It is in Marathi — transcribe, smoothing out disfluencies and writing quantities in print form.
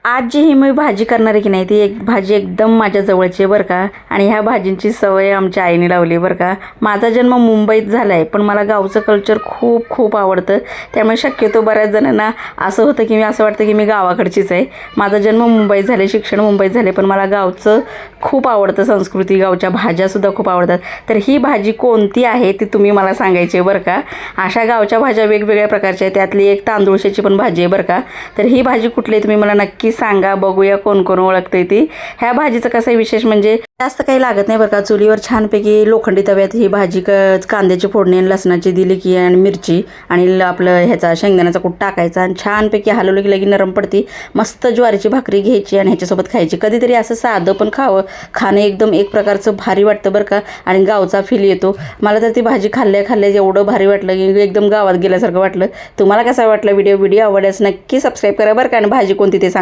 आज जी ही मी भाजी करणार आहे की नाही ती एक भाजी एकदम माझ्या जवळची आहे बरं का. आणि ह्या भाजींची सवय आमच्या आईने लावली बरं का. माझा जन्म मुंबईत झाला आहे पण मला गावचं कल्चर खूप खूप आवडतं. त्यामुळे शक्यतो बऱ्याच जणांना असं होतं की असं वाटतं की मी गावाकडचीच आहे. माझा जन्म मुंबईत झाले, शिक्षण मुंबईत झाले, पण मला गावचं खूप आवडतं, संस्कृती, गावच्या भाज्यासुद्धा खूप आवडतात. तर ही भाजी कोणती आहे ती तुम्ही मला सांगायची आहे बरं का. अशा गावच्या भाज्या वेगवेगळ्या प्रकारच्या आहेत, त्यातली एक तांदूळशाची पण भाजी आहे बरं का. तर ही भाजी कुठली आहे तुम्ही मला नक्की सांगा, बघूया कोण कोण ओळखते ती. ह्या भाजीचं कसं विशेष म्हणजे जास्त काही लागत नाही बरं का. चुलीवर छानपैकी लोखंडी तव्यात ही भाजी कांद्याची फोडणी आणि लसणाची दिली की आणि मिरची आणि आपलं ह्याचा शेंगदाण्याचा कूट टाकायचा आणि छानपैकी हलवलं की लगी नरम पडती. मस्त ज्वारीची भाकरी घ्यायची आणि ह्याच्यासोबत खायची. कधीतरी असं साधं पण खाणं एकदम एक प्रकारचं भारी वाटतं बरं का. आणि गावचा फील येतो. मला तर ती भाजी खाल्ल्या एवढं भारी वाटलं की एकदम गावात गेल्यासारखं वाटलं. तुम्हाला कसा वाटलं व्हिडिओ आवडल्यास नक्की सबस्क्राईब करा बरं का. आणि भाजी कोणती ते सांगा.